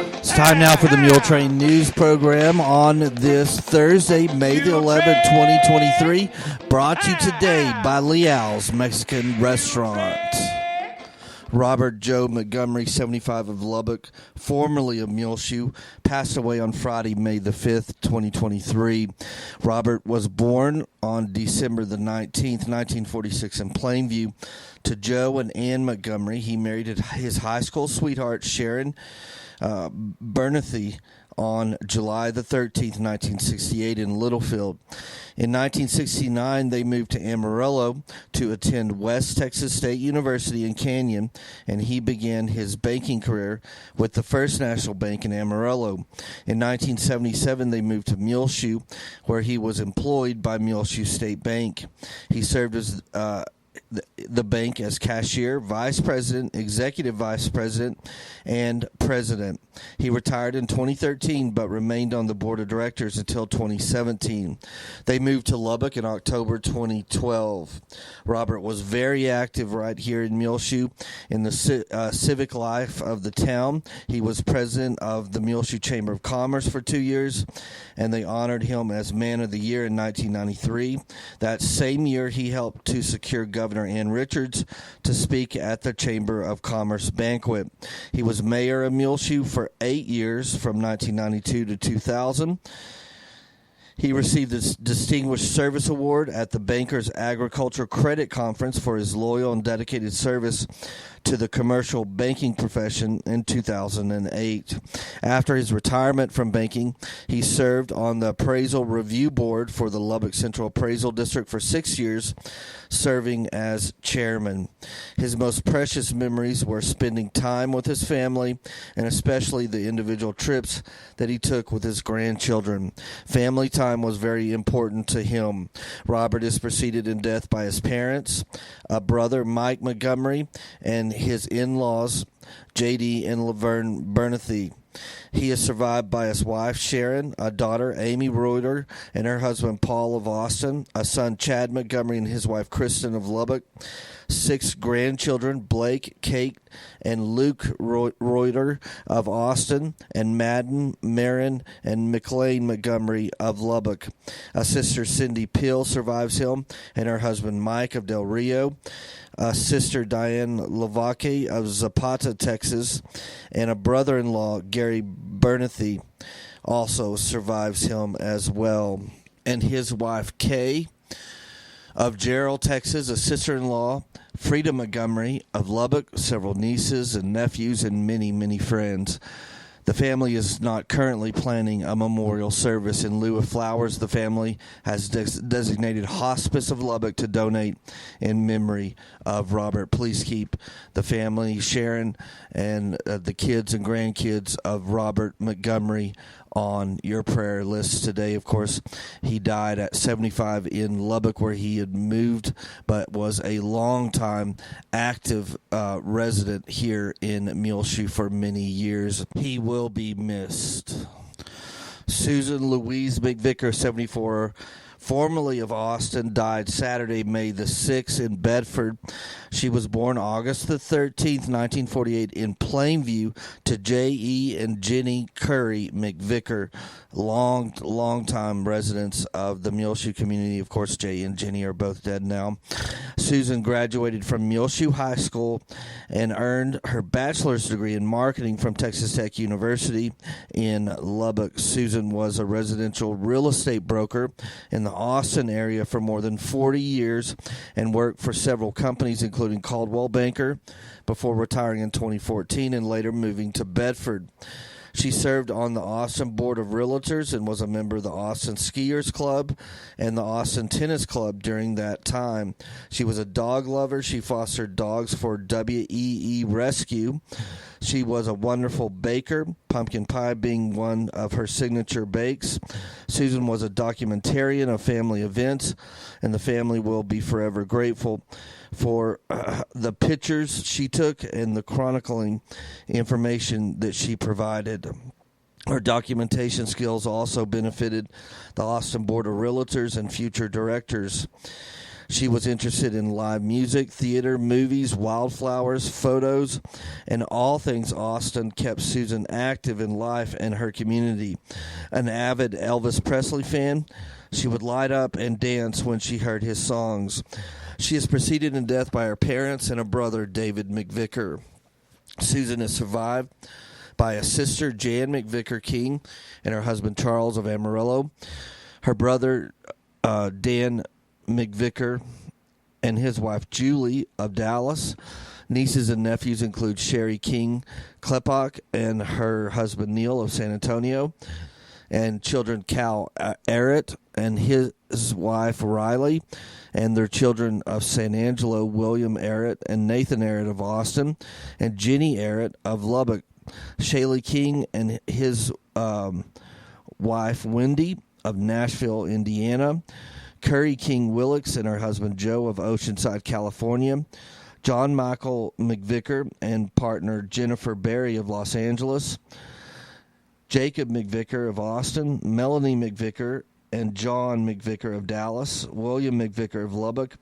It's time now for the Muletrain News Program on this Thursday, May the 11th, 2023. Brought to you today by Leal's Mexican Restaurant. Robert Joe Montgomery, 75 of Lubbock, formerly of Muleshoe, passed away on Friday, May the 5th, 2023. Robert was born on December the 19th, 1946 in Plainview to Joe and Ann Montgomery. He married his high school sweetheart, Sharon Bernathy, on July the 13th, 1968 in Littlefield. In 1969, they moved to Amarillo to attend West Texas State University in Canyon, and he began his banking career with the First National Bank in Amarillo. In 1977, they moved to Muleshoe, where he was employed by Muleshoe State Bank. He served as the bank as cashier, vice president, executive vice president, and president. He retired in 2013 but remained on the board of directors until 2017. They moved to Lubbock in October 2012. Robert was very active right here in Muleshoe in the civic life of the town. He was president of the Muleshoe Chamber of Commerce for 2 years, and they honored him as Man of the Year in 1993. That same year, he helped to secure Governor Ann Richards to speak at the Chamber of Commerce banquet. He was mayor of Muleshoe for 8 years, from 1992 to 2000. He received the Distinguished Service Award at the Bankers Agriculture Credit Conference for his loyal and dedicated service to the commercial banking profession in 2008. After his retirement from banking, he served on the Appraisal Review Board for the Lubbock Central Appraisal District for 6 years, serving as chairman. His most precious memories were spending time with his family, and especially the individual trips that he took with his grandchildren. Family time was very important to him. Robert is preceded in death by his parents, a brother, Mike Montgomery, and his in-laws, J.D. and Laverne Bernathy. He is survived by his wife, Sharon, a daughter, Amy Reuter, and her husband, Paul of Austin, a son, Chad Montgomery, and his wife, Kristen of Lubbock, 6 grandchildren, Blake, Kate, and Luke Reuter of Austin, and Madden, Marin, and McLean Montgomery of Lubbock. A sister, Cindy Peel, survives him, and her husband, Mike of Del Rio. Sister Diane Lavacki of Zapata, Texas, and a brother-in-law, Gary Bernathy, also survives him as well. And his wife, Kay, of Gerald, Texas, a sister-in-law, Frida Montgomery of Lubbock, several nieces and nephews, and many, many friends. The family is not currently planning a memorial service. In lieu of flowers, the family has designated Hospice of Lubbock to donate in memory of Robert. Please keep the family, Sharon, and the kids and grandkids of Robert Montgomery on your prayer list today. Of course, he died at 75 in Lubbock, where he had moved, but was a long-time active resident here in Muleshoe for many years. He will be missed. Susan Louise McVicker, 74, formerly of Austin, died Saturday, May the 6th in Bedford. She was born August the 13th, 1948 in Plainview to J.E. and Jenny Curry McVicker, long-time residents of the Muleshoe community. Of course, Jay and Jenny are both dead now. Susan graduated from Muleshoe High School and earned her bachelor's degree in marketing from Texas Tech University in Lubbock. Susan was a residential real estate broker in the Austin area for more than 40 years and worked for several companies, including Caldwell Banker, before retiring in 2014 and later moving to Bedford. She served on the Austin Board of Realtors and was a member of the Austin Skiers Club and the Austin Tennis Club during that time. She was a dog lover. She fostered dogs for WEE Rescue. She was a wonderful baker, pumpkin pie being one of her signature bakes. Susan was a documentarian of family events, and the family will be forever grateful for the pictures she took and the chronicling information that she provided. Her documentation skills also benefited the Austin Board of Realtors and future directors. She was interested in live music, theater, movies, wildflowers, photos, and all things Austin kept Susan active in life and her community. An avid Elvis Presley fan, she would light up and dance when she heard his songs. She is preceded in death by her parents and a brother, David McVicker. Susan is survived by a sister, Jan McVicker King, and her husband, Charles of Amarillo. Her brother, Dan McVicker, and his wife, Julie of Dallas. Nieces and nephews include Sherry King Klepok and her husband, Neil of San Antonio. And children, Cal Arrett and his wife, Riley, and their children of San Angelo, William Arrett and Nathan Arrett of Austin, and Jenny Arrett of Lubbock. Shaylee King and his wife, Wendy of Nashville, Indiana. Curry King Willix and her husband, Joe of Oceanside, California. John Michael McVicker and partner, Jennifer Berry of Los Angeles. Jacob McVicker of Austin, Melanie McVicker and John McVicker of Dallas, William McVicker of Lubbock,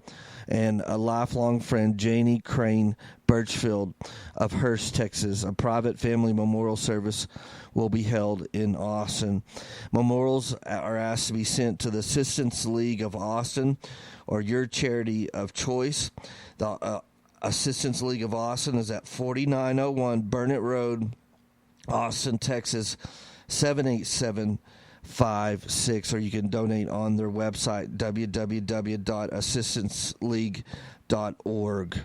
and a lifelong friend, Janie Crane Birchfield of Hurst, Texas. A private family memorial service will be held in Austin. Memorials are asked to be sent to the Assistance League of Austin or your charity of choice. The Assistance League of Austin is at 4901 Burnett Road, Austin, Texas, 78756, or you can donate on their website, www.assistanceleague.org.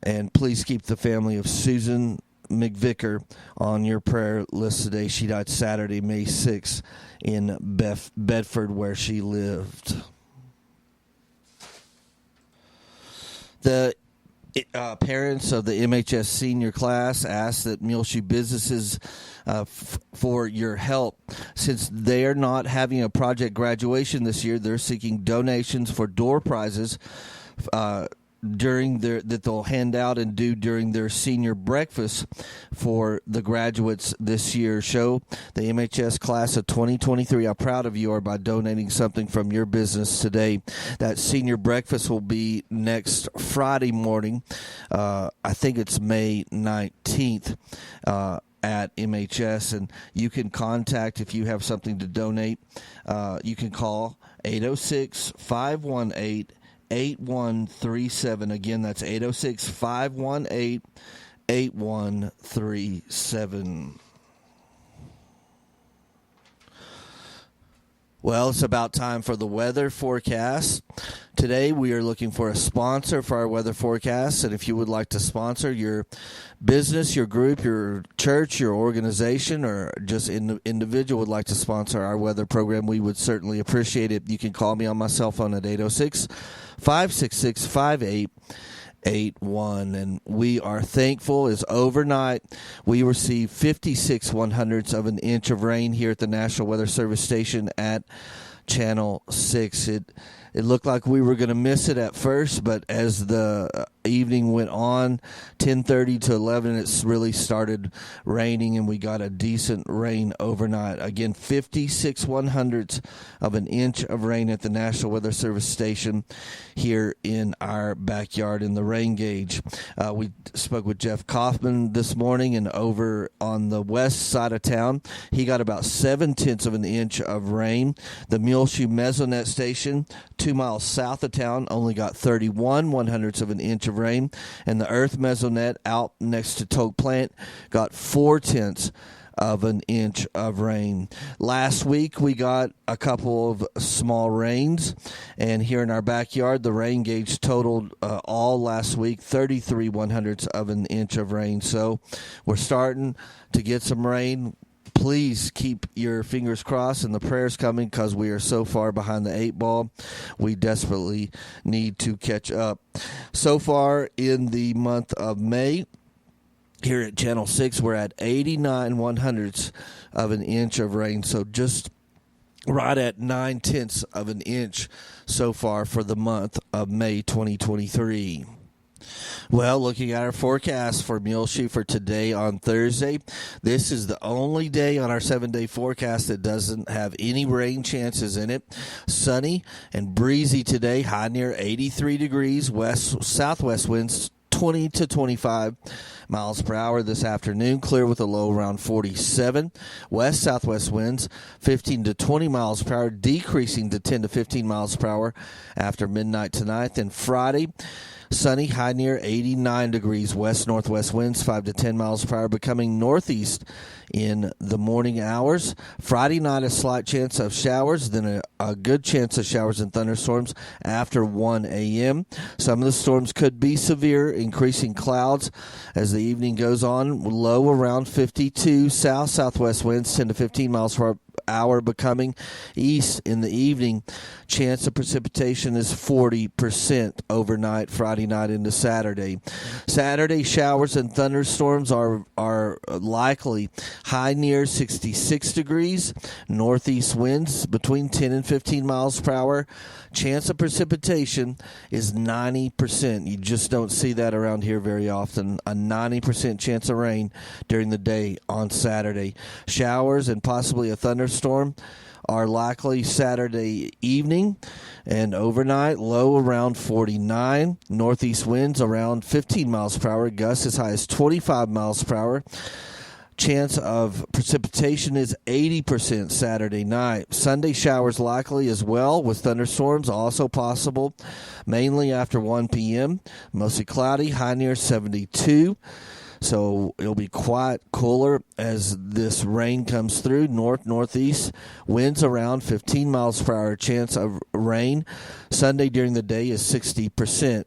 And please keep the family of Susan McVicker on your prayer list today. She died Saturday, May 6th in Bedford, where she lived. The parents of the MHS senior class ask that Muleshoe businesses for your help. Since they are not having a project graduation this year, they're seeking donations for door prizes that they'll hand out and do during their senior breakfast for the graduates this year. Show the MHS class of 2023 how proud of you are by donating something from your business today. That senior breakfast will be next Friday morning. I think it's May 19th. At MHS, and you can contact if you have something to donate. You can call 806-518-8137. Again, that's 806-518-8137. Well, it's about time for the weather forecast. Today, we are looking for a sponsor for our weather forecast. And if you would like to sponsor your business, your group, your church, your organization, or just individual would like to sponsor our weather program, we would certainly appreciate it. You can call me on my cell phone at 806-566-5881. And we are thankful as overnight we received 56 100ths of an inch of rain here at the National Weather Service station at Channel 6. It looked like we were going to miss it at first, but as the evening went on, 10:30 to 11, it's really started raining, and we got a decent rain overnight. Again, 56 100ths of an inch of rain at the National Weather Service station here in our backyard in the rain gauge. We spoke with Jeff Kaufman this morning, and over on the west side of town, he got about 7/10 of an inch of rain. The Muleshoe Mesonet station, 2 miles south of town, only got 31 100ths of an inch of rain, and the Earth Mesonet out next to Toke Plant got 4/10 of an inch of rain. Last week we got a couple of small rains, and here in our backyard the rain gauge totaled all last week 33 100ths of an inch of rain. So we're starting to get some rain. Please keep your fingers crossed and the prayers coming, because we are so far behind the 8 ball. We desperately need to catch up. So far in the month of May, here at Channel 6, we're at 89 100ths of an inch of rain. So just right at 9/10 of an inch so far for the month of May 2023. Well, looking at our forecast for Muleshoe for today on Thursday, this is the only day on our 7-day forecast that doesn't have any rain chances in it. Sunny and breezy today, high near 83 degrees, southwest winds 20 to 25 miles per hour this afternoon. Clear with a low around 47. West-southwest winds 15 to 20 miles per hour, decreasing to 10 to 15 miles per hour after midnight tonight. Then Friday, sunny, high near 89 degrees. West-northwest winds 5 to 10 miles per hour, becoming northeast in the morning hours. Friday night, a slight chance of showers, then a good chance of showers and thunderstorms after 1 a.m. Some of the storms could be severe, increasing clouds as the evening goes on. Low around 52. South-southwest winds 10 to 15 miles per hour, becoming east in the evening. Chance of precipitation is 40% overnight, Friday night into Saturday. Saturday, showers and thunderstorms are likely. High near 66 degrees. Northeast winds between 10 and 15 miles per hour. Chance of precipitation is 90%. You just don't see that around here very often. A 90% chance of rain during the day on Saturday. Showers and possibly a thunderstorm are likely Saturday evening and overnight. Low around 49. Northeast winds around 15 miles per hour. Gusts as high as 25 miles per hour. Chance of precipitation is 80% Saturday night. Sunday showers likely as well, with thunderstorms also possible, mainly after 1 p.m. Mostly cloudy, high near 72. So it'll be quite cooler as this rain comes through. Northeast winds around 15 miles per hour. Chance of rain Sunday during the day is 60%.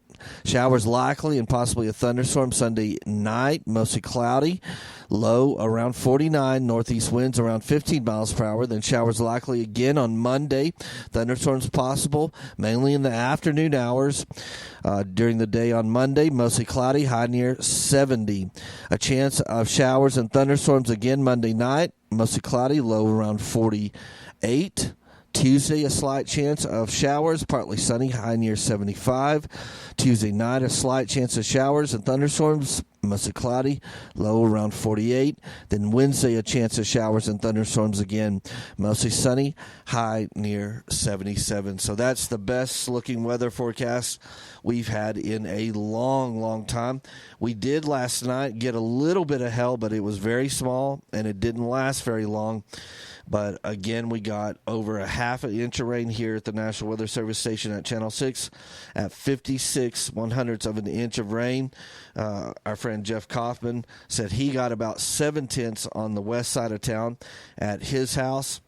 Showers likely and possibly a thunderstorm Sunday night, mostly cloudy. Low around 49. Northeast winds around 15 miles per hour. Then showers likely again on Monday. Thunderstorms possible, mainly in the afternoon hours. During the day on Monday, mostly cloudy, high near 70. A chance of showers and thunderstorms again Monday night, mostly cloudy, low around 48. Tuesday, a slight chance of showers, partly sunny, high near 75. Tuesday night, a slight chance of showers and thunderstorms, mostly cloudy, low around 48. Then Wednesday, a chance of showers and thunderstorms again, mostly sunny, high near 77. So that's the best looking weather forecast we've had in a long, long time. We did last night get a little bit of hail, but it was very small and it didn't last very long. But again, we got over a half an inch of rain here at the National Weather Service station at Channel 6 at 56/100ths of an inch of rain. Our friend Jeff Kaufman said he got about 7/10 on the west side of town at his house.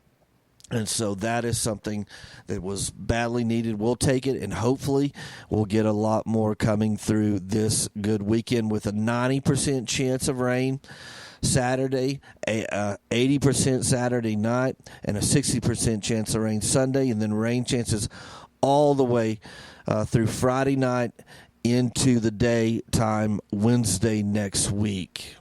And so that is something that was badly needed. We'll take it, and hopefully we'll get a lot more coming through this good weekend with a 90% chance of rain Saturday, 80% Saturday night, and a 60% chance of rain Sunday, and then rain chances all the way through Friday night into the daytime Wednesday next week.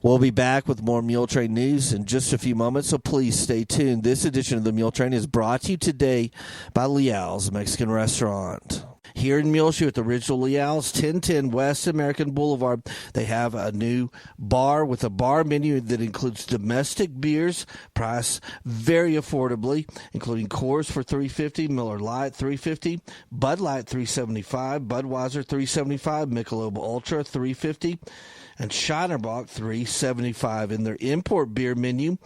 We'll be back with more Muletrain news in just a few moments, so please stay tuned. This edition of the Muletrain is brought to you today by Leal's Mexican Restaurant. Here in Muleshoe at the original Leal's, 1010 West American Boulevard, they have a new bar with a bar menu that includes domestic beers, priced very affordably, including Coors for $3.50, Miller Lite $3.50, Bud Light $3.75, Budweiser $3.75, Michelob Ultra $3.50, and Shinerbach $3.75. In their import beer menu,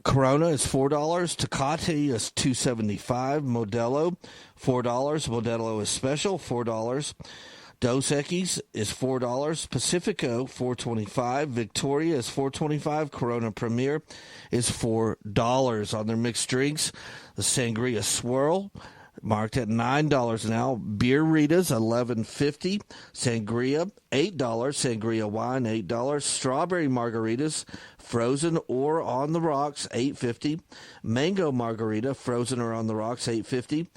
Corona is $4, Tecate is $2.75, Modelo $4, Modelo is special $4, Dos Equis is $4, Pacifico $4.25, Victoria is $4.25, Corona Premier is $4. On their mixed drinks, the Sangria Swirl marked at $9 an ounce. Beer Ritas $11.50. Sangria $8. Sangria wine $8. Strawberry margaritas, frozen or on the rocks, $8.50. Mango margarita, frozen or on the rocks, $8.50.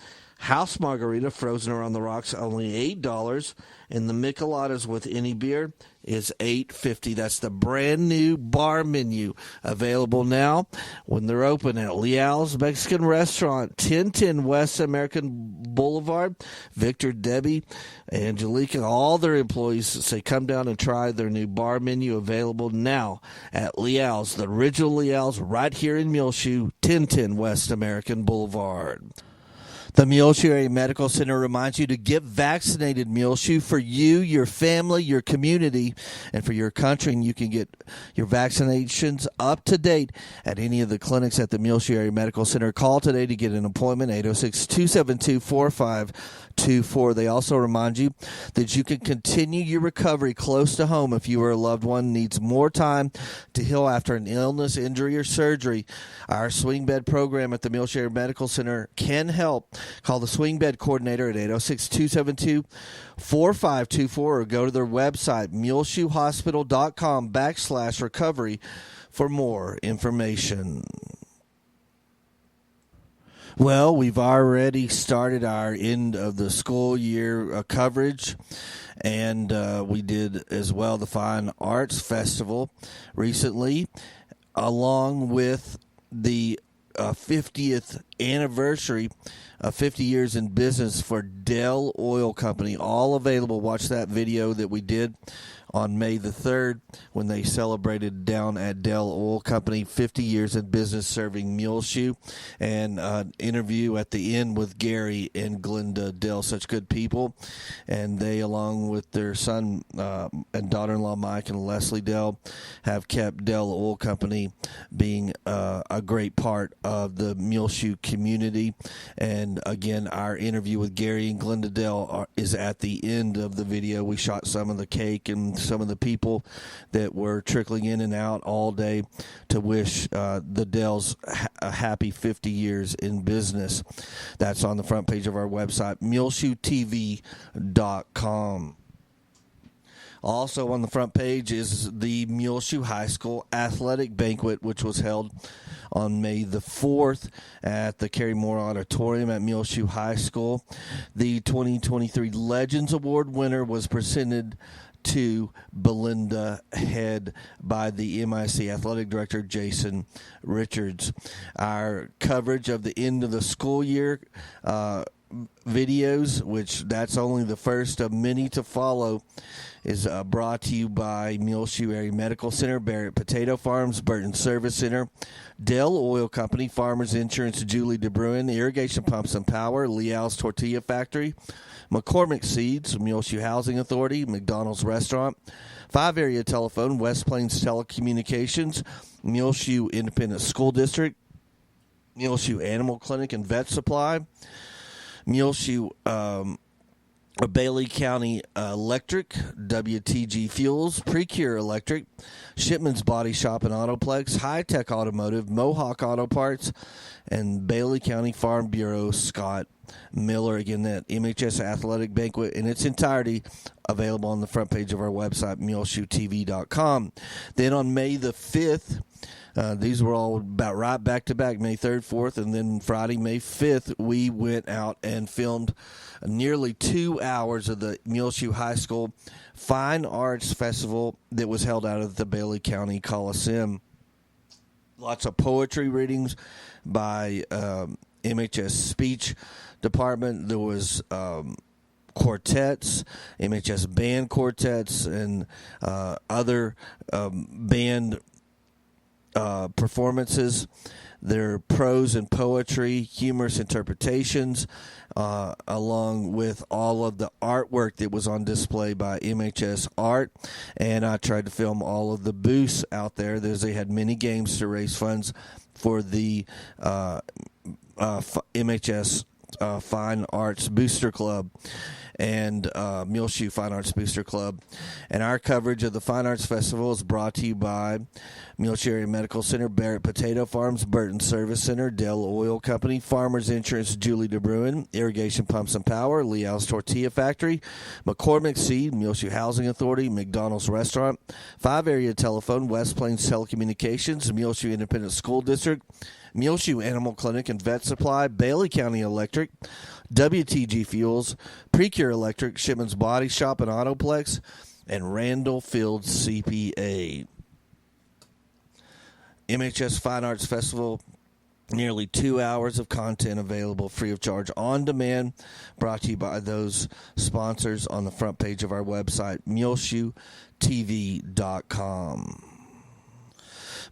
House margarita, frozen or on the rocks, only $8. And the micheladas with any beer is $8.50. That's the brand new bar menu available now when they're open at Leal's Mexican Restaurant, 1010 West American Boulevard. Victor, Debbie, Angelica, all their employees say come down and try their new bar menu available now at Leal's, the original Leal's, right here in Muleshoe, 1010 West American Boulevard. The Muleshoe Area Medical Center reminds you to get vaccinated, Muleshoe, for you, your family, your community, and for your country. And you can get your vaccinations up to date at any of the clinics at the Muleshoe Area Medical Center. Call today to get an appointment, 806-272-4524. They also remind you that you can continue your recovery close to home if you or a loved one needs more time to heal after an illness, injury, or surgery. Our swing bed program at the Muleshoe Area Medical Center can help. Call the swing bed coordinator at 806-272-4524 or go to their website, muleshoehospital.com/recovery for more information. Well, we've already started our end of the school year coverage, and we did as well the Fine Arts Festival recently, along with the 50th anniversary of 50 years in business for Dell Oil Company. All available. Watch that video that we did on May the 3rd when they celebrated down at Dell Oil Company 50 years in business serving Muleshoe, and an interview at the end with Gary and Glenda Dell, such good people. And they, along with their son and daughter-in-law Mike and Leslie Dell, have kept Dell Oil Company being a great part of the Muleshoe community. And again, our interview with Gary and Glenda Dell is at the end of the video. We shot some of the cake and some of the people that were trickling in and out all day to wish the Dells a happy 50 years in business. That's on the front page of our website, muleshoetv.com. Also on the front page is the Muleshoe High School Athletic Banquet, which was held on May the 4th at the Carrie Moore Auditorium at Muleshoe High School. The 2023 Legends Award winner was presented to Belinda Head by the MIC Athletic Director Jason Richards. Our coverage of the end of the school year videos, which that's only the first of many to follow, is brought to you by Muleshoe Area Medical Center, Barrett Potato Farms, Burton Service Center, Dell Oil Company, Farmers Insurance, Julie DeBruin, Irrigation Pumps and Power, Leal's Tortilla Factory, McCormick Seeds, Muleshoe Housing Authority, McDonald's Restaurant, 5 Area Telephone, West Plains Telecommunications, Muleshoe Independent School District, Muleshoe Animal Clinic and Vet Supply, Muleshoe Bailey County Electric, WTG Fuels, Precure Electric, Shipman's Body Shop and Autoplex, High Tech Automotive, Mohawk Auto Parts, and Bailey County Farm Bureau Scott Miller. Again, that MHS Athletic Banquet in its entirety available on the front page of our website, muleshoetv.com. Then on May the 5th, these were all about right back to back, May 3rd, 4th, and then Friday, May 5th, we went out and filmed nearly 2 hours of the Muleshoe High School Fine Arts Festival that was held out at the Bailey County Coliseum. Lots of poetry readings by MHS Speech Department. There was quartets, MHS band quartets, and other band performances. Their prose and poetry, humorous interpretations, along with all of the artwork that was on display by MHS Art. And I tried to film all of the booths out there. They had many games to raise funds for the MHS Fine Arts Booster Club and Muleshoe Fine Arts Booster Club. And our coverage of the Fine Arts Festival is brought to you by Muleshoe Area Medical Center, Barrett Potato Farms, Burton Service Center, Dell Oil Company, Farmers Insurance, Julie DeBruin, Irrigation Pumps and Power, Leal's Tortilla Factory, McCormick Seed, Muleshoe Housing Authority, McDonald's Restaurant, 5 Area Telephone, West Plains Telecommunications, Muleshoe Independent School District, Muleshoe Animal Clinic and Vet Supply, Bailey County Electric, WTG Fuels, Precure Electric, Shipman's Body Shop and Autoplex, and Randall Field CPA. MHS Fine Arts Festival, nearly 2 hours of content available free of charge on demand, brought to you by those sponsors on the front page of our website, muleshoetv.com.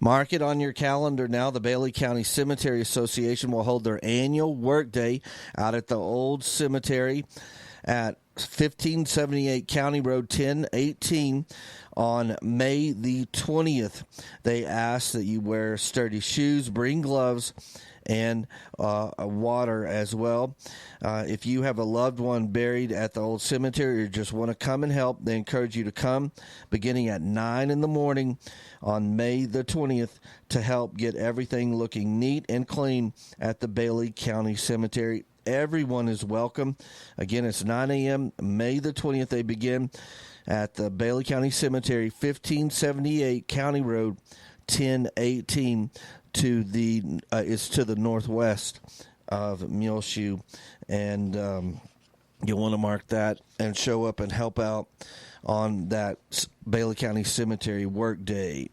Mark it on your calendar now. The Bailey County Cemetery Association will hold their annual work day out at the old cemetery at 1578 County Road 1018 on May the 20th. They ask that you wear sturdy shoes, bring gloves, and water as well. If you have a loved one buried at the old cemetery or just want to come and help, they encourage you to come beginning at 9 in the morning on May the 20th to help get everything looking neat and clean at the Bailey County Cemetery. Everyone is welcome. Again, it's 9 a.m. May the 20th. They begin at the Bailey County Cemetery, 1578 County Road 1018. It's to the northwest of Muleshoe, and you'll want to mark that and show up and help out on that Bailey County Cemetery work day.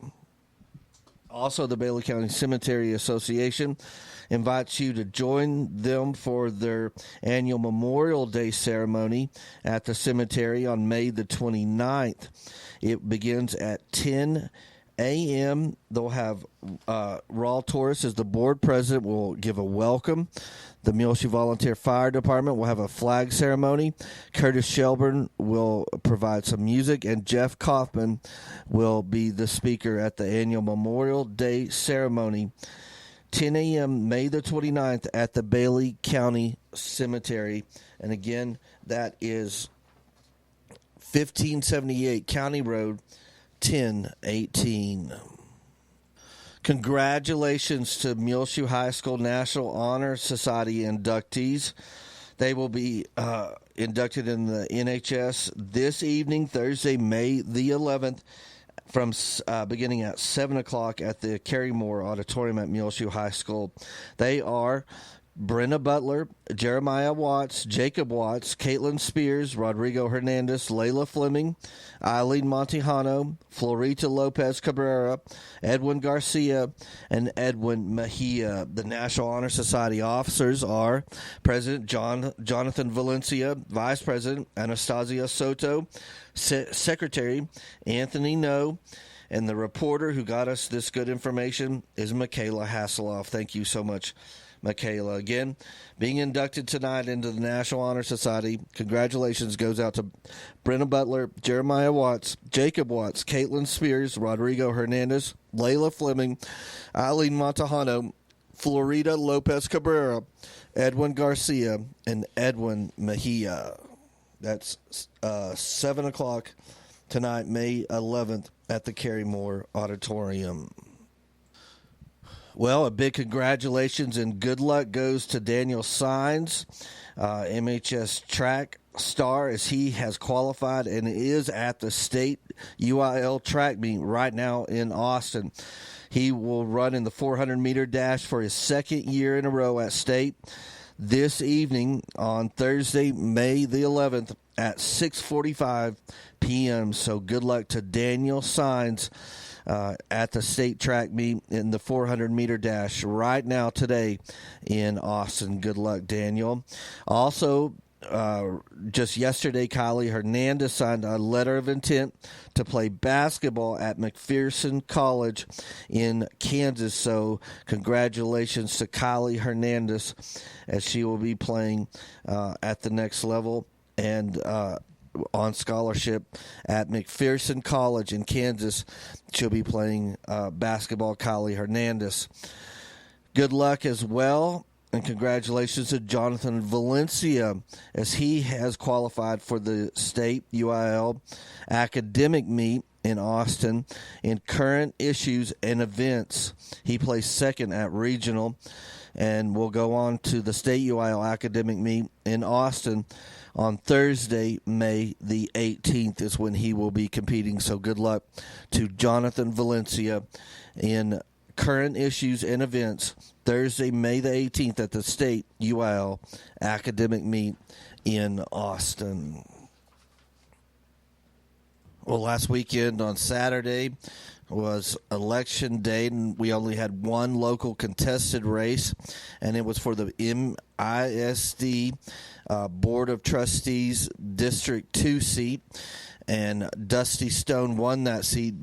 Also, the Bailey County Cemetery Association invites you to join them for their annual Memorial Day ceremony at the cemetery on May the 29th. It begins at 10 a.m. They'll have Raul Torres as the board president will give a welcome. The Muleshoe Volunteer Fire Department will have a flag ceremony. Curtis Shelburne will provide some music, and Jeff Kaufman will be the speaker at the annual Memorial Day ceremony. 10 a.m. May the 29th at the Bailey County Cemetery. And again, that is 1578 County Road 1018. Congratulations to Muleshoe High School National Honor Society inductees. They will be inducted in the NHS this evening, Thursday, May the 11th, from beginning at 7 o'clock at the Carrymore Auditorium at Muleshoe High School. They are Brenna Butler, Jeremiah Watts, Jacob Watts, Caitlin Spears, Rodrigo Hernandez, Layla Fleming, Eileen Montejano, Florita Lopez Cabrera, Edwin Garcia, and Edwin Mejia. The National Honor Society officers are President Jonathan Valencia, Vice President Anastasia Soto, Secretary Anthony No, and the reporter who got us this good information is Michaela Hasselhoff. Thank you so much, Michaela. Again, being inducted tonight into the National Honor Society. Congratulations goes out to Brenna Butler, Jeremiah Watts, Jacob Watts, Caitlin Spears, Rodrigo Hernandez, Layla Fleming, Eileen Montejano, Florida Lopez Cabrera, Edwin Garcia, and Edwin Mejia. That's 7 o'clock tonight, May 11th, at the Carrymore Auditorium. Well, a big congratulations and good luck goes to Daniel Sines, MHS track star, as he has qualified and is at the state UIL track meet right now in Austin. He will run in the 400-meter dash for his second year in a row at state this evening on Thursday, May the 11th at 6:45 p.m. So good luck to Daniel Sines at the state track meet in the 400-meter dash right now today in Austin. Good luck, Daniel. Also, just yesterday, Kylie Hernandez signed a letter of intent to play basketball at McPherson College in Kansas. So congratulations to Kylie Hernandez as she will be playing at the next level and on scholarship at McPherson College in Kansas. She'll be playing basketball, Kylie Hernandez. Good luck as well, and congratulations to Jonathan Valencia as he has qualified for the state UIL academic meet in Austin in current issues and events. He placed second at regional and will go on to the state UIL academic meet in Austin on Thursday, May the 18th is when he will be competing. So good luck to Jonathan Valencia in current issues and events Thursday, May the 18th at the State UIL Academic Meet in Austin. Well, last weekend on Saturday was election day, and we only had one local contested race, and it was for the MISD Board of Trustees District 2 seat. And Dusty Stone won that seat,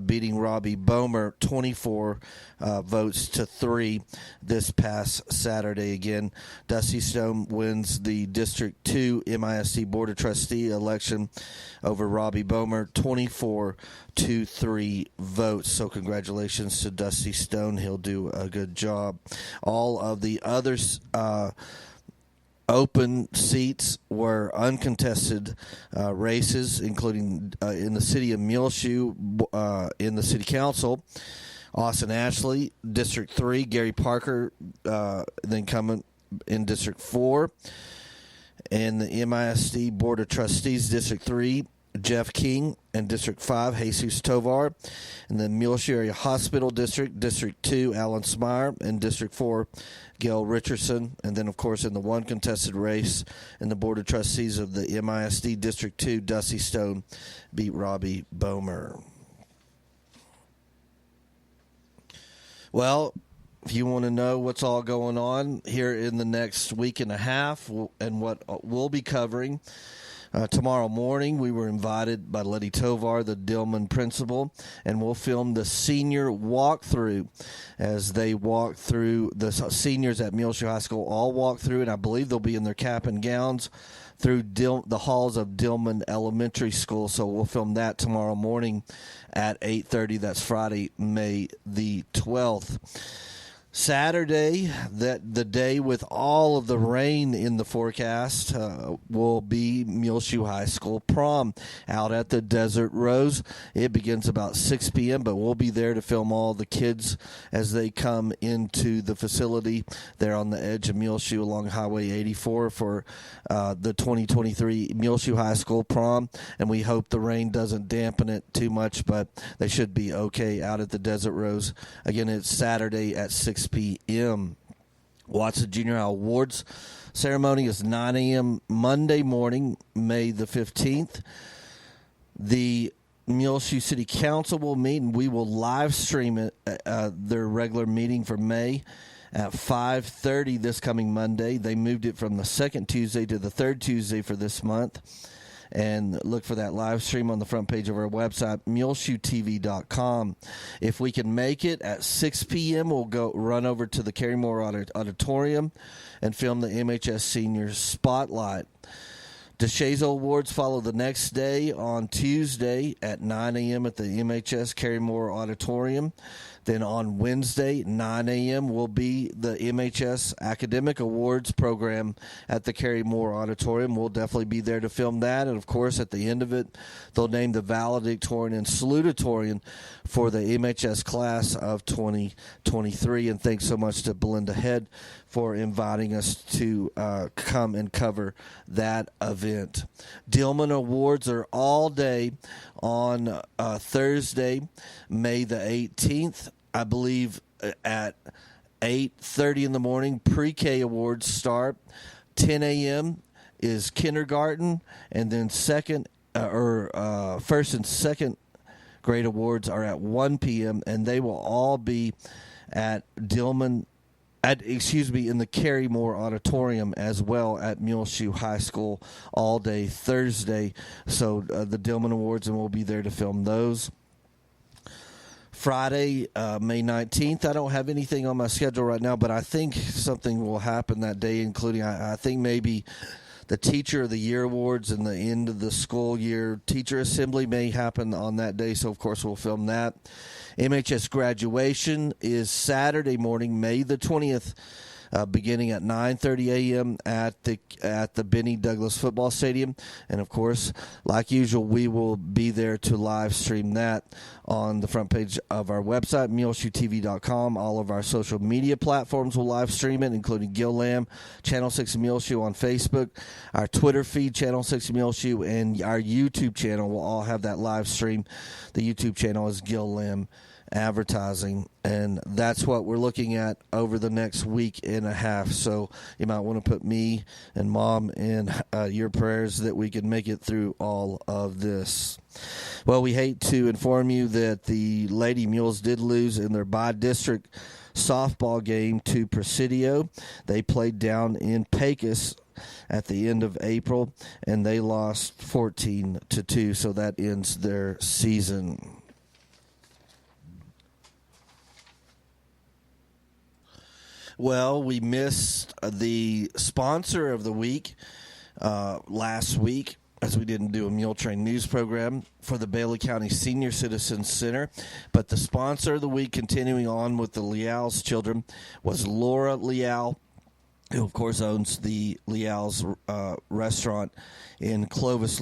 beating Robbie Bomer 24 votes to 3 this past Saturday. Again, Dusty Stone wins the District 2 MISD Board of Trustee election over Robbie Bomer 24 to 3 votes. So congratulations to Dusty Stone. He'll do a good job. All of the others open seats were uncontested races, including in the city of Muleshoe, in the city council, Austin Ashley, District 3, Gary Parker, then coming in District 4, and the MISD Board of Trustees, District 3, Jeff King, and District 5, Jesus Tovar, and the Muleshoe Area Hospital District, District 2, Alan Smyer, and District 4, Gail Richardson, and then, of course, in the one contested race in the Board of Trustees of the MISD District 2, Dusty Stone beat Robbie Bomer. Well, if you want to know what's all going on here in the next week and a half and what we'll be covering, tomorrow morning, we were invited by Letty Tovar, the Dillman principal, and we'll film the senior walkthrough as they walk through. The seniors at Muleshoe High School all walk through, and I believe they'll be in their cap and gowns through the halls of Dillman Elementary School. So we'll film that tomorrow morning at 8:30. That's Friday, May the 12th. Saturday, that the day with all of the rain in the forecast, will be Muleshoe High School prom out at the Desert Rose. It begins about 6 p.m., but we'll be there to film all the kids as they come into the facility there on the edge of Muleshoe along Highway 84 for the 2023 Muleshoe High School prom. And we hope the rain doesn't dampen it too much, but they should be okay out at the Desert Rose. Again, it's Saturday at 6 p.m. Watson Junior High Awards ceremony is 9 a.m. Monday morning, May the 15th. The Muleshoe City Council will meet, and we will live stream it, their regular meeting for May at 5:30 this coming Monday. They moved it from the second Tuesday to the third Tuesday for this month. And look for that live stream on the front page of our website, muleshoetv.com. If we can make it at 6 p.m., we'll run over to the Carrie Moore Auditorium and film the MHS Senior Spotlight. DeShazo Awards follow the next day on Tuesday at 9 a.m. at the MHS Carrie Moore Auditorium. Then on Wednesday, 9 a.m., will be the MHS Academic Awards program at the Carrie Moore Auditorium. We'll definitely be there to film that. And, of course, at the end of it, they'll name the valedictorian and salutatorian for the MHS class of 2023. And thanks so much to Belinda Head for inviting us to come and cover that event. Dillman Awards are all day on Thursday, May the 18th. I believe at 8:30 in the morning, pre-K awards start. 10 a.m. is kindergarten, and then first and second grade awards are at 1 p.m., and they will all be at in the Carrie Moore Auditorium as well at Muleshoe High School all day Thursday. So the Dillman Awards, and we'll be there to film those. Friday, May 19th, I don't have anything on my schedule right now, but I think something will happen that day, including I think maybe the Teacher of the Year Awards and the end of the school year teacher assembly may happen on that day, so of course we'll film that. MHS graduation is Saturday morning, May the 20th, beginning at 9:30 a.m. at the Benny Douglas Football Stadium. And, of course, like usual, we will be there to live stream that on the front page of our website, muleshoetv.com. All of our social media platforms will live stream it, including Gil Lamb, Channel 6 Muleshoe on Facebook, our Twitter feed, Channel 6 Muleshoe, and our YouTube channel will all have that live stream. The YouTube channel is Gil Lamb advertising, and that's what we're looking at over the next week and a half. So you might want to put me and Mom in your prayers that we can make it through all of this. Well, we hate to inform you that the Lady Mules did lose in their by-district softball game to Presidio. They played down in Pecos at the end of April, and they lost 14-2, so that ends their season. Well, we missed the sponsor of the week last week, as we didn't do a Muletrain news program for the Bailey County Senior Citizens Center. But the sponsor of the week, continuing on with the Leal's children, was Laura Leal, who, of course, owns the Leal's restaurant in Clovis.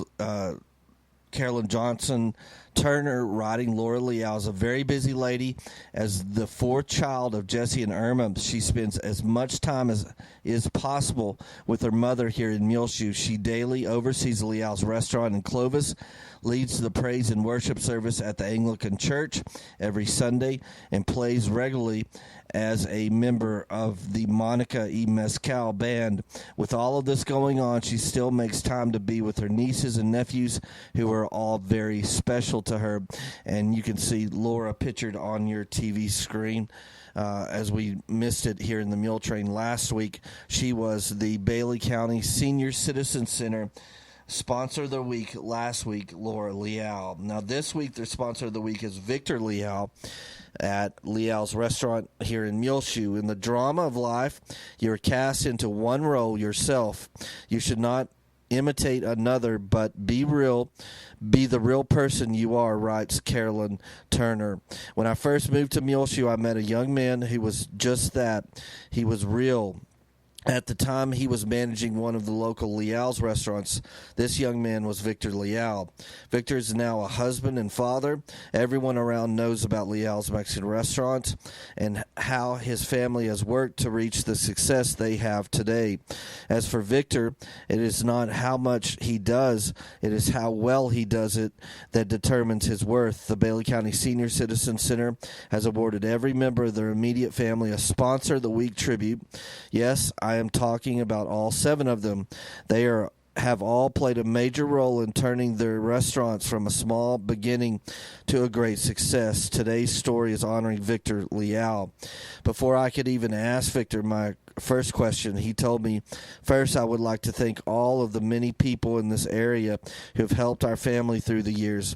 Carolyn Johnson Turner, riding Laura Leal, is a very busy lady. As the fourth child of Jesse and Irma, she spends as much time as is possible with her mother here in Muleshoe. She daily oversees Leal's restaurant in Clovis, leads the praise and worship service at the Anglican Church every Sunday, and plays regularly as a member of the Monica E. Mezcal band. With all of this going on, she still makes time to be with her nieces and nephews, who are all very special to her. And you can see Laura pictured on your TV screen. As we missed it here in the Muletrain last week, she was the Bailey County Senior Citizen Center sponsor of the week last week, Laura Leal. Now this week, their sponsor of the week is Victor Leal at Leal's restaurant here in Muleshoe. In the drama of life, you're cast into one role yourself. You should not imitate another, but be real. Be the real person you are, writes Carolyn Turner. When I first moved to Muleshoe, I met a young man who was just that. He was real. At the time, he was managing one of the local Leal's restaurants. This young man was Victor Leal. Victor is now a husband and father. Everyone around knows about Leal's Mexican restaurant and how his family has worked to reach the success they have today. As for Victor, it is not how much he does, it is how well he does it that determines his worth. The Bailey County Senior Citizen Center has awarded every member of their immediate family a Sponsor of the Week tribute. Yes, I am talking about all 7 of them. They have all played a major role in turning their restaurants from a small beginning to a great success. Today's story is honoring Victor Leal. Before I could even ask Victor my first question, he told me, first, I would like to thank all of the many people in this area who have helped our family through the years.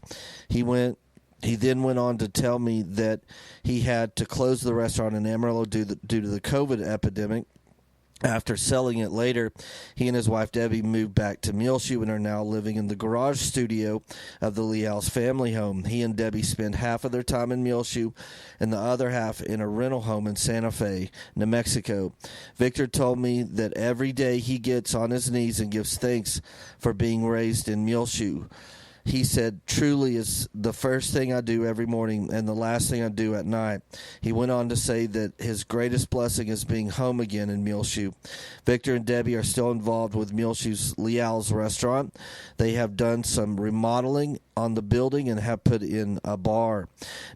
He then went on to tell me that he had to close the restaurant in Amarillo due to the COVID epidemic. After selling it later, he and his wife Debbie moved back to Muleshoe and are now living in the garage studio of the Leal's family home. He and Debbie spend half of their time in Muleshoe and the other half in a rental home in Santa Fe, New Mexico. Victor told me that every day he gets on his knees and gives thanks for being raised in Muleshoe. He said, truly is the first thing I do every morning and the last thing I do at night. He went on to say that his greatest blessing is being home again in Muleshoe. Victor and Debbie are still involved with Muleshoe's Leal's restaurant. They have done some remodeling on the building and have put in a bar.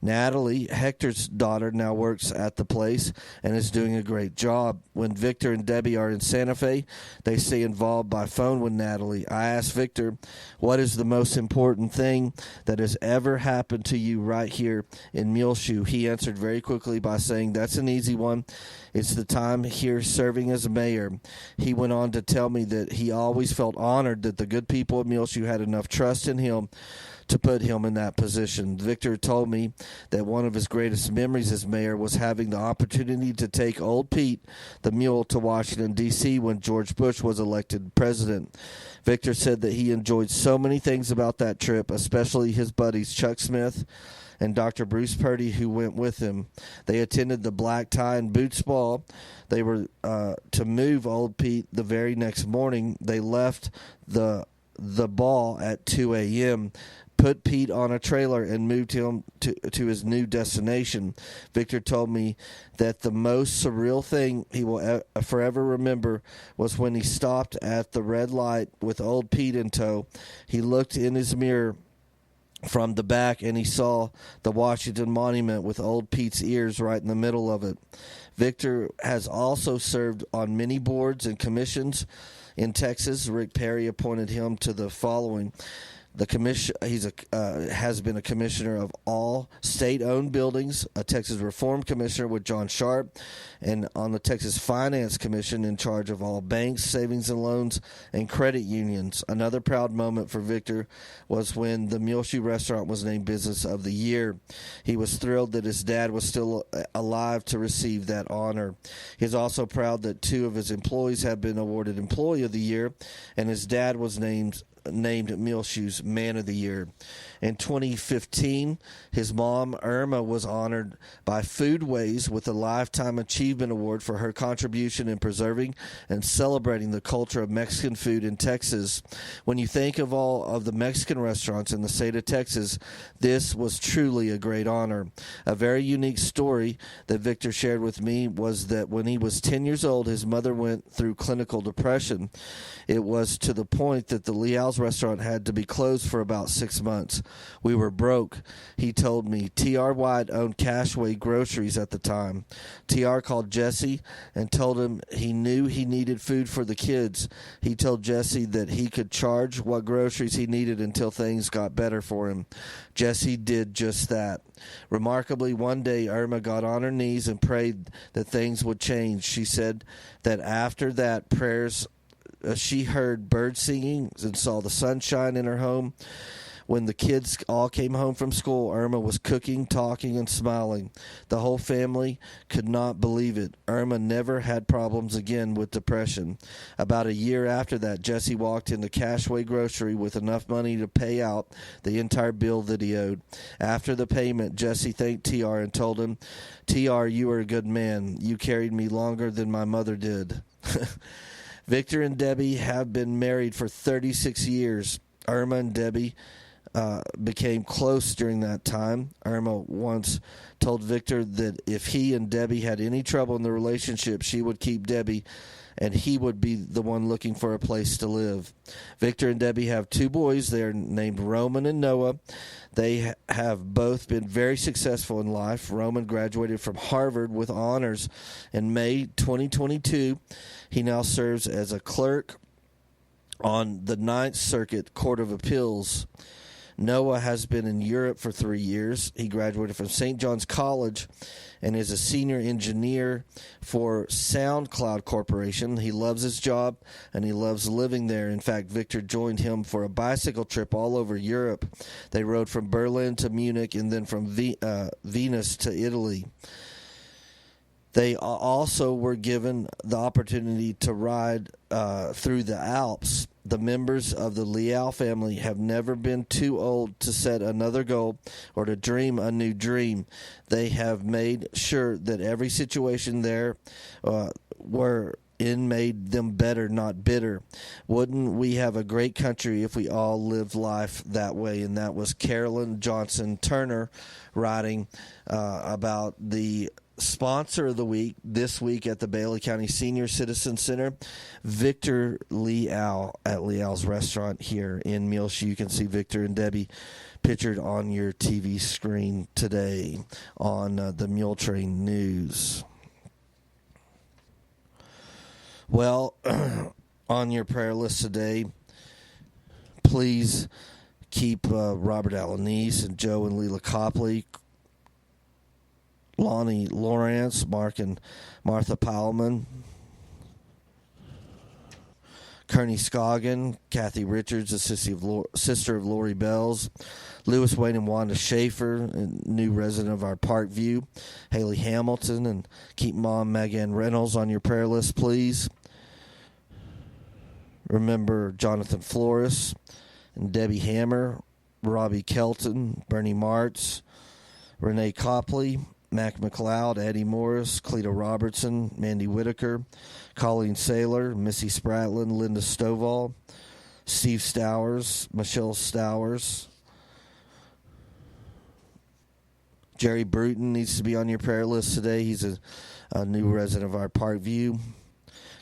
Natalie, Hector's daughter, now works at the place and is doing a great job. When Victor and Debbie are in Santa Fe, they stay involved by phone with Natalie. I asked Victor, what is the most important thing that has ever happened to you right here in Muleshoe? He answered very quickly by saying, that's an easy one. It's the time here serving as mayor. He went on to tell me that he always felt honored that the good people of Muleshoe had enough trust in him to put him in that position. Victor told me that one of his greatest memories as mayor was having the opportunity to take Old Pete, the mule, to Washington, D.C. when George Bush was elected president. Victor said that he enjoyed so many things about that trip, especially his buddies Chuck Smith and Dr. Bruce Purdy, who went with him. They attended the Black Tie and Boots Ball. They were to move Old Pete the very next morning. They left the ball at 2 a.m., put Pete on a trailer, and moved him to his new destination. Victor told me that the most surreal thing he will forever remember was when he stopped at the red light with Old Pete in tow. He looked in his mirror from the back, and he saw the Washington Monument with Old Pete's ears right in the middle of it. Victor has also served on many boards and commissions in Texas. Rick Perry appointed him to the following. The commission, has been a commissioner of all state-owned buildings, a Texas Reform Commissioner with John Sharp, and on the Texas Finance Commission in charge of all banks, savings and loans, and credit unions. Another proud moment for Victor was when the Muleshoe Restaurant was named Business of the Year. He was thrilled that his dad was still alive to receive that honor. He is also proud that 2 of his employees have been awarded Employee of the Year, and his dad was named Muleshoe's Man of the Year. In 2015, his mom, Irma, was honored by Foodways with a Lifetime Achievement Award for her contribution in preserving and celebrating the culture of Mexican food in Texas. When you think of all of the Mexican restaurants in the state of Texas, this was truly a great honor. A very unique story that Victor shared with me was that when he was 10 years old, his mother went through clinical depression. It was to the point that the Leal's restaurant had to be closed for about 6 months. We were broke. He told me T.R. White owned Cashway Groceries at the time. T.R. called Jesse and told him he knew he needed food for the kids. He told Jesse that he could charge what groceries he needed until things got better for him. Jesse did just that. Remarkably, one day Irma got on her knees and prayed that things would change. She said that after that prayers, she heard birds singing and saw the sunshine in her home. When the kids all came home from school, Irma was cooking, talking, and smiling. The whole family could not believe it. Irma never had problems again with depression. About a year after that, Jesse walked into Cashway Grocery with enough money to pay out the entire bill that he owed. After the payment, Jesse thanked T.R. and told him, "T.R., you are a good man. You carried me longer than my mother did." Victor and Debbie have been married for 36 years. Irma and Debbie became close during that time. Irma once told Victor that if he and Debbie had any trouble in the relationship, she would keep Debbie and he would be the one looking for a place to live. Victor and Debbie have 2 boys. They are named Roman and Noah. They have both been very successful in life. Roman graduated from Harvard with honors in May 2022. He now serves as a clerk on the Ninth Circuit Court of Appeals. Noah has been in Europe for 3 years. He graduated from St. John's College and is a senior engineer for SoundCloud Corporation. He loves his job and he loves living there. In fact, Victor joined him for a bicycle trip all over Europe. They rode from Berlin to Munich and then from Venice to Italy. They also were given the opportunity to ride through the Alps. The members of the Leal family have never been too old to set another goal or to dream a new dream. They have made sure that every situation there were in made them better, not bitter. Wouldn't we have a great country if we all lived life that way? And that was Carolyn Johnson Turner writing about the sponsor of the week this week at the Bailey County Senior Citizen Center, Victor Leal at Leal's Restaurant here in Muleshoe. You can see Victor and Debbie pictured on your TV screen today on the Muletrain News. Well, on your prayer list today, please keep Robert Alanis and Joe and Leela Copley, Lonnie Lawrence, Mark and Martha Powellman, Kearney Scoggin, Kathy Richards, the sister of Lori Bells, Lewis Wayne and Wanda Schaefer, a new resident of our Parkview, Haley Hamilton, and keep Mom Megan Reynolds on your prayer list, please. Remember Jonathan Flores and Debbie Hammer, Robbie Kelton, Bernie Martz, Renee Copley, Mac McLeod, Eddie Morris, Cleta Robertson, Mandy Whitaker, Colleen Saylor, Missy Spratlin, Linda Stovall, Steve Stowers, Michelle Stowers. Jerry Bruton needs to be on your prayer list today. He's a new resident of our Parkview.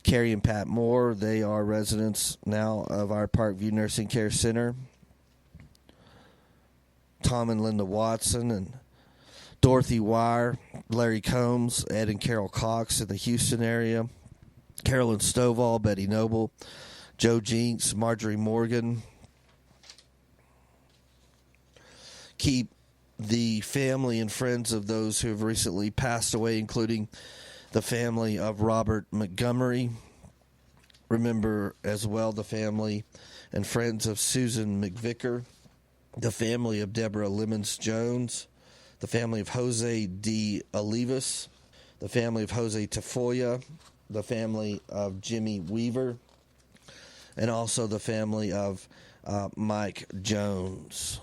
Carrie and Pat Moore, they are residents now of our Parkview Nursing Care Center. Tom and Linda Watson, and Dorothy Wire, Larry Combs, Ed and Carol Cox in the Houston area, Carolyn Stovall, Betty Noble, Joe Jinks, Marjorie Morgan. Keep the family and friends of those who have recently passed away, including the family of Robert Montgomery. Remember as well the family and friends of Susan McVicker, the family of Deborah Lemons Jones, the family of Jose D. Olivas, the family of Jose Tafoya, the family of Jimmy Weaver, and also the family of Mike Jones.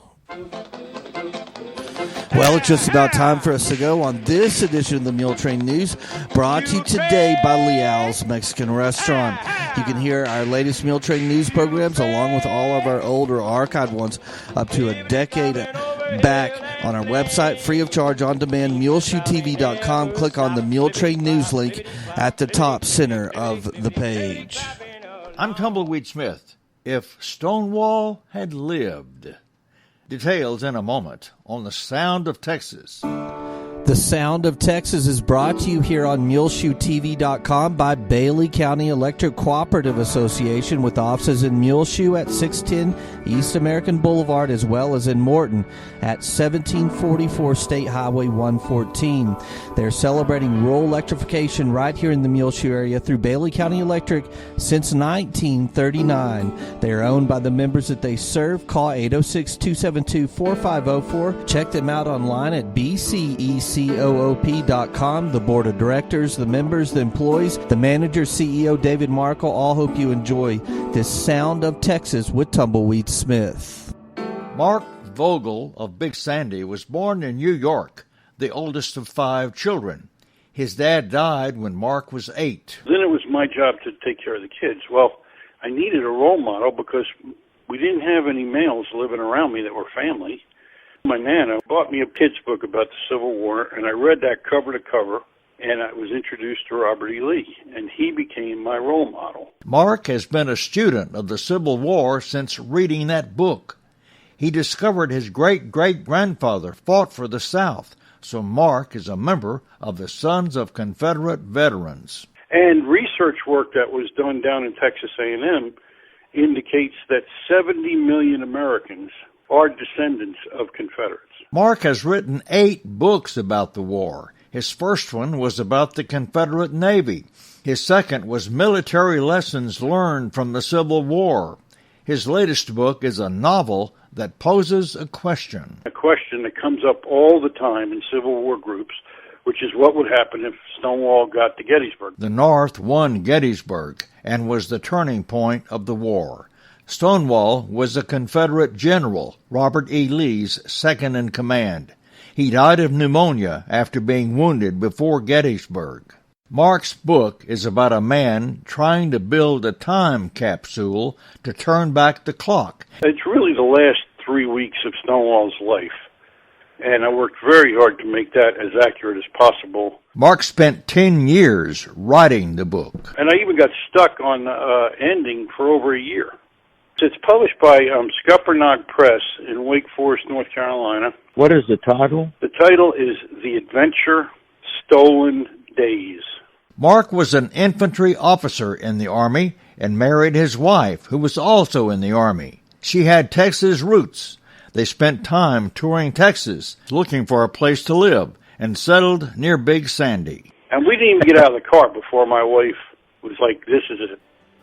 Well, it's just about time for us to go on this edition of the Muletrain News, brought to you today by Leal's Mexican Restaurant. You can hear our latest Muletrain News programs along with all of our older archived ones up to a decade back on our website, free of charge, on demand, muleshoetv.com. Click on the Muletrain News link at the top center of the page. I'm Tumbleweed Smith. If Stonewall had lived. Details in a moment on The Sound of Texas. The Sound of Texas is brought to you here on MuleshoeTV.com by Bailey County Electric Cooperative Association, with offices in Muleshoe at 610 East American Boulevard, as well as in Morton at 1744 State Highway 114. They're celebrating rural electrification right here in the Muleshoe area through Bailey County Electric since 1939. They are owned by the members that they serve. Call 806-272-4504. Check them out online at bcecoop.com. The board of directors, the members, the employees, the manager, CEO David Markle, all hope you enjoy this Sound of Texas with Tumbleweed Smith. Mark Vogel of Big Sandy was born in New York, the oldest of 5 children. His dad died when Mark was 8. Then it was my job to take care of the kids. Well, I needed a role model because we didn't have any males living around me that were family. My Nana bought me a kid's book about the Civil War, and I read that cover to cover, and I was introduced to Robert E. Lee, and he became my role model. Mark has been a student of the Civil War since reading that book. He discovered his great-great-grandfather fought for the South, so Mark is a member of the Sons of Confederate Veterans. And research work that was done down in Texas A&M indicates that 70 million Americans are descendants of Confederates. Mark has written 8 books about the war. His first one was about the Confederate Navy. His second was Military Lessons Learned from the Civil War. His latest book is a novel that poses a question. A question that comes up all the time in Civil War groups, which is what would happen if Stonewall got to Gettysburg. The North won Gettysburg and was the turning point of the war. Stonewall was a Confederate general, Robert E. Lee's second-in-command. He died of pneumonia after being wounded before Gettysburg. Mark's book is about a man trying to build a time capsule to turn back the clock. It's really the last 3 weeks of Stonewall's life, and I worked very hard to make that as accurate as possible. Mark spent 10 years writing the book. And I even got stuck on ending for over a year. It's published by Scuppernong Press in Wake Forest, North Carolina. What is the title? The title is The Adventure Stolen Days. Mark was an infantry officer in the Army and married his wife, who was also in the Army. She had Texas roots. They spent time touring Texas, looking for a place to live, and settled near Big Sandy. And we didn't even get out of the car before my wife was like, this is it.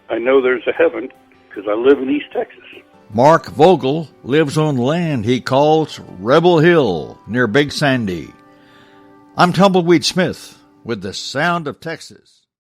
I know there's a heaven because I live in East Texas. Mark Vogel lives on land he calls Rebel Hill near Big Sandy. I'm Tumbleweed Smith with the Sound of Texas.